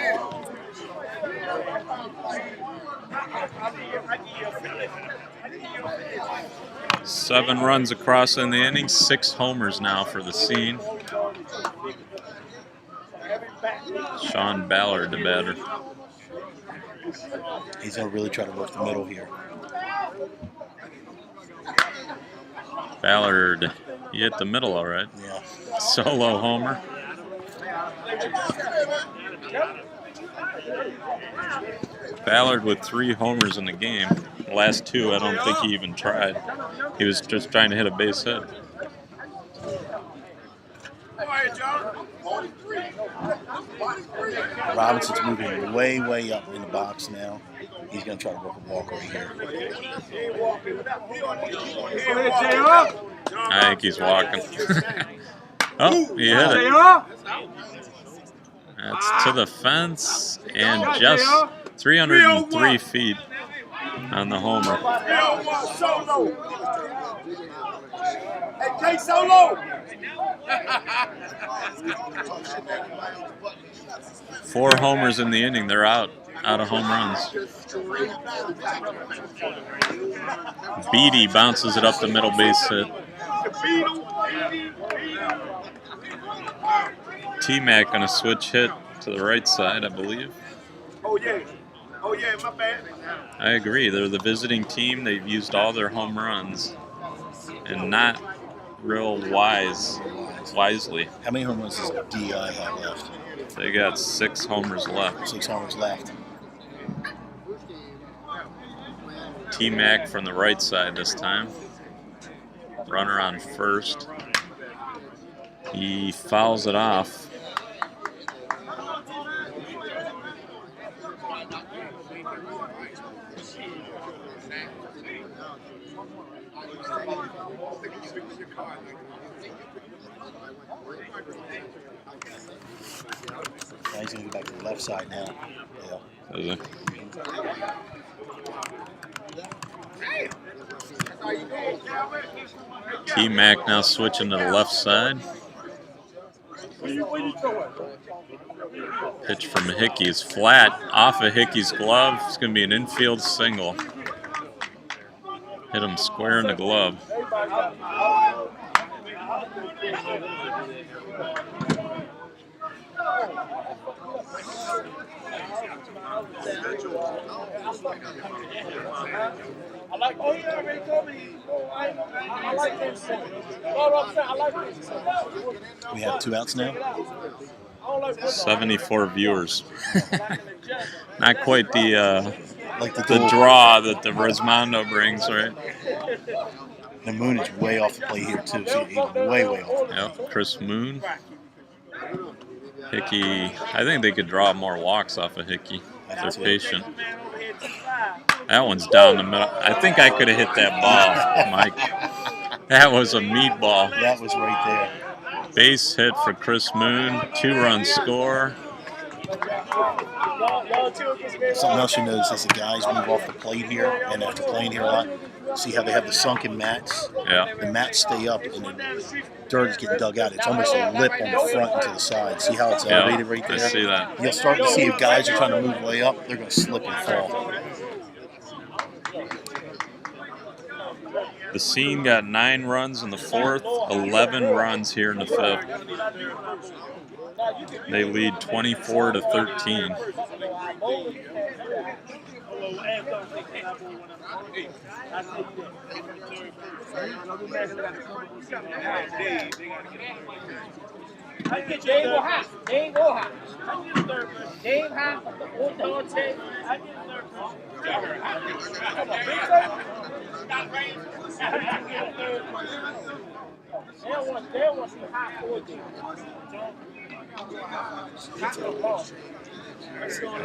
Seven runs across in the inning. 6 homers now for the Scene. Sean Ballard, the batter. He's going to really try to work the middle here. Ballard, he hit the middle all right. Yeah. Solo homer. Ballard with 3 homers in the game. The last 2, I don't think he even tried. He was just trying to hit a base hit. Robinson's moving way, way up in the box now. He's going to try to work a walk right here. I think he's walking. Oh, he hit it. That's to the fence and just 303 feet on the homer. Hey, K Solo! 4 homers in the inning. They're out of home runs. Beatty bounces it up the middle base hit. T-Mac going to switch hit to the right side, I believe. Oh, yeah, my bad. I agree. They're the visiting team. They've used all their home runs and not real wisely. How many home runs does DEI have left? They got 6 homers left. 6 homers left. T-Mac from the right side this time. Runner on first. He fouls it off. Now he's going to go back to the left side now. Yeah. Is it? T-Mac now switching to the left side. Pitch from Hickey is flat off of Hickey's glove. It's going to be an infield single. Hit him square in the glove. We have 2 outs now. 74 viewers. Not quite the the draw that the Resmondo brings, right? The Moon is way off the plate here too. So he's way off. Yep, Chris Moon. Hickey, I think they could draw more walks off of Hickey if they're patient. That one's down the middle. I think I could have hit that ball, Mike. That was a meatball. That was right there. Base hit for Chris Moon. 2-run score. Something else you notice is the guys move off the plate here, and after playing here a lot, see how they have the sunken mats? Yeah. The mats stay up, and the dirt is getting dug out. It's almost a lip on the front and to the side. See how it's elevated right there? I see that. You'll start to see if guys are trying to move way up, they're going to slip and fall. The Scene got 9 runs in the 4th, 11 runs here in the 5th. They lead 24-13. They ain't go high. They ain't go high. They ain't high. What the say? I get the third person. They don't want to see high for it.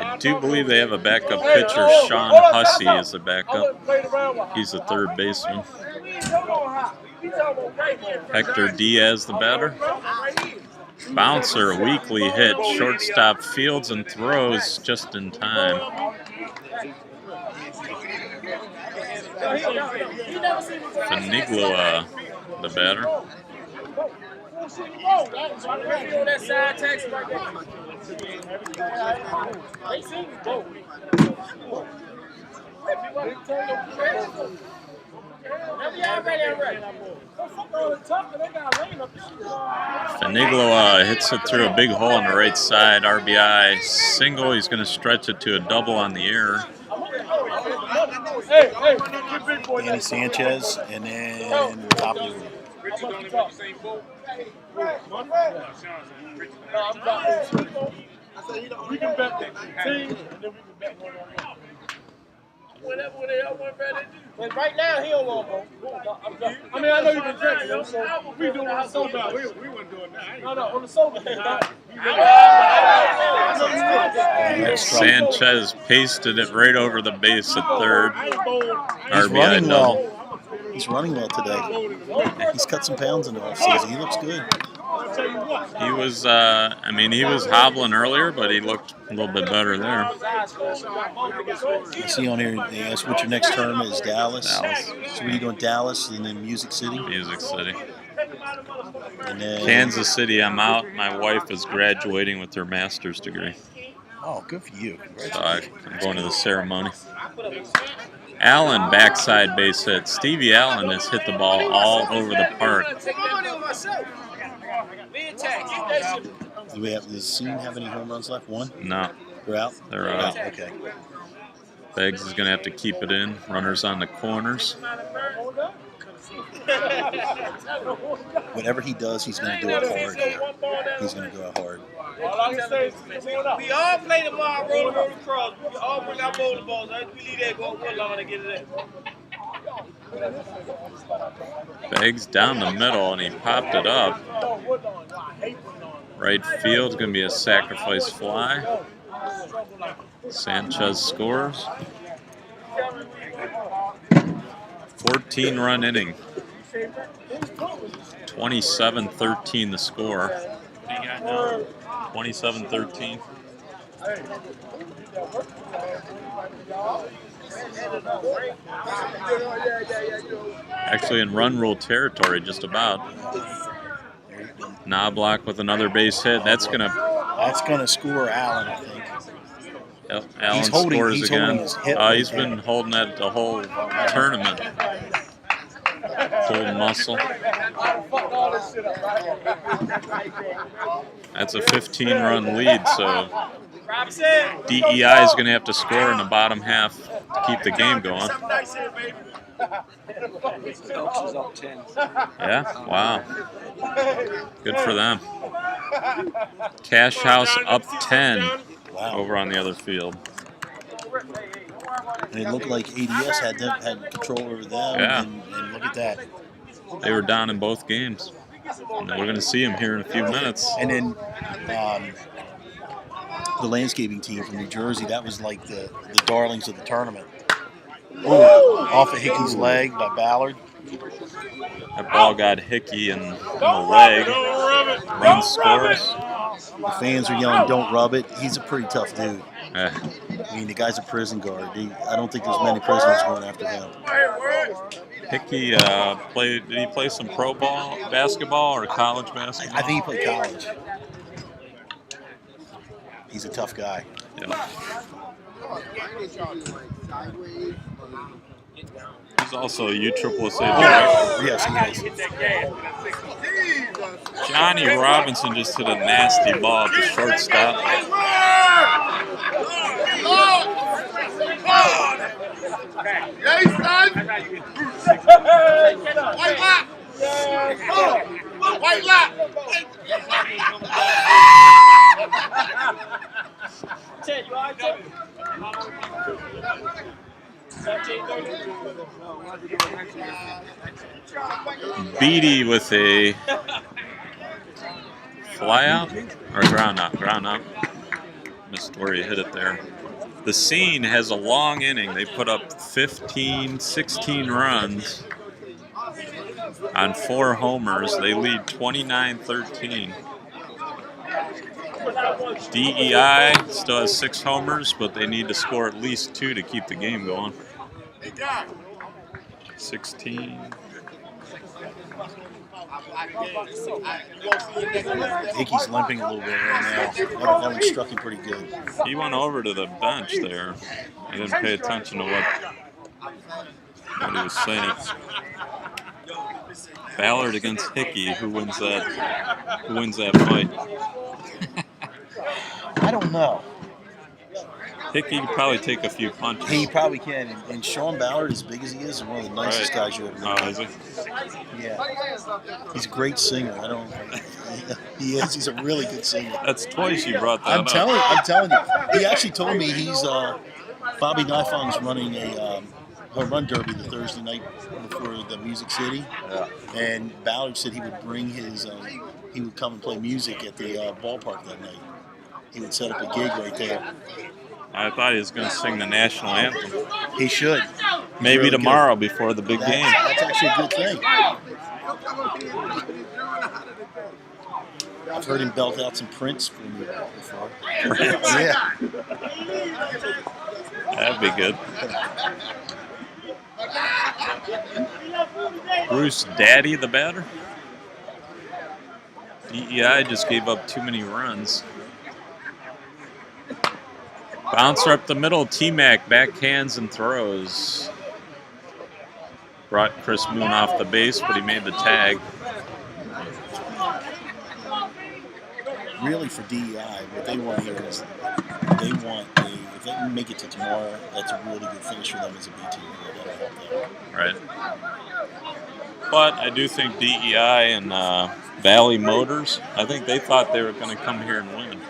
I do believe they have a backup pitcher. Sean Hussey is the backup. He's the third baseman. Hector Diaz, the batter. Bouncer, weakly hit. Shortstop fields and throws just in time. Fanigloa, the batter. Fanigloa hits it through a big hole on the right side. RBI single. He's going to stretch it to a double on the air. Danny Sanchez, and then top of the We can bet the team, and then we can bet one-on-one. Whatever they all want to do. But right now, he don't want to go. I mean, I know you can bet, so we doing it so bad. We weren't doing that. No, on the sober. Sanchez pasted it right over the base at third. He's RBI running double. well. He's running well today. He's cut some pounds in the offseason. He looks good. He was, he was hobbling earlier, but he looked a little bit better there. I see on here, they asked what your next term is. Dallas. So what are you doing? Dallas and then Music City? Music City. And then Kansas City, I'm out. My wife is graduating with her master's degree. Oh, good for you. So I'm going to the ceremony. Allen, backside base hit. Stevie Allen has hit the ball all over the park. Do we have, does the team have any home runs left? One? No. They're out? They're out. Okay. Beggs is going to have to keep it in. Runners on the corners. Whatever he does, he's going to do it hard here. He's going to go hard. All I can say is, We all play the ball, roll across. We all bring our bowling balls. We leave that go one line and get it in. Beggs down the middle, and he popped it up. Right field's going to be a sacrifice fly. Sanchez scores. 14-run inning. 27-13 the score. 27-13. Actually in run rule territory, just about. Knobloch with another base hit. That's gonna score Allen, I think. Yep, Allen scores again. He's been there. holding that the whole tournament. Pulled muscle. That's a 15-run lead, so DEI is going to have to score in the bottom half to keep the game going. Elks is up 10. Yeah, wow. Good for them. Cash House up 10 over on the other field. And it looked like ADS had control over them. Yeah. And look at that. They were down in both games. And we're going to see them here in a few minutes. And then the landscaping team from New Jersey, that was like the darlings of the tournament. Ooh, off of Hickey's leg by Ballard. That ball got Hickey in the leg. Run scores. The fans are yelling, "Don't rub it." He's a pretty tough dude. Yeah. I mean, the guy's a prison guard. I don't think there's many prisoners going after him. Hickey did he play some pro basketball or college basketball? I think he played college. He's a tough guy. Yeah. He's also a USSSA. Yes, he is. Johnny Robinson just hit a nasty ball at the shortstop. White lock. White lock. Ted, you all right, Ted? Beatty with a fly out or ground out? Ground out. Missed where he hit it there. The Scene has a long inning. They put up 15, 16 runs on 4 homers. They lead 29-13. DEI still has 6 homers, but they need to score at least 2 to keep the game going. 16. Hickey's limping a little bit right now. That one struck him pretty good. He went over to the bench there. I didn't pay attention to what he was saying. Ballard against Hickey. Who wins that fight? I don't know. Hickey could probably take a few punches. He probably can. And Sean Ballard, as big as he is one of the nicest guys you ever met. Oh, is he? Yeah. He's a great singer. He is. He's a really good singer. That's twice you brought that I'm up. telling you. He actually told me he's Bobby Nifong's running a home run derby the Thursday night before the Music City. Yeah. And Ballard said he would bring his he would come and play music at the ballpark that night. He would set up a gig right there. I thought he was going to sing the national anthem. He should. Maybe really tomorrow before the big game. That's actually a good thing. I've heard him belt out some Prince for me before. Yeah. That'd be good. Bruce Daddy, the batter. DEI just gave up too many runs. Bouncer up the middle. T-Mac backhands and throws. Brought Chris Moon off the base, but he made the tag. Really, for DEI, what they want here is if they can make it to tomorrow, that's a really good finish for them as a B team. That'll help them. Right. But I do think DEI and Valley Motors, I think they thought they were going to come here and win.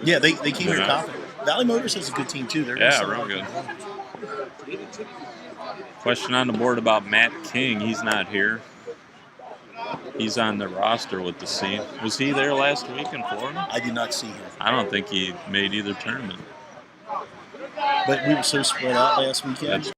Yeah, they came here confident. Valley Motors has a good team too. They're real good. Question on the board about Matt King. He's not here. He's on the roster with the Scene. Was he there last week in Florida? I did not see him. I don't think he made either tournament. But we were so spread out last weekend.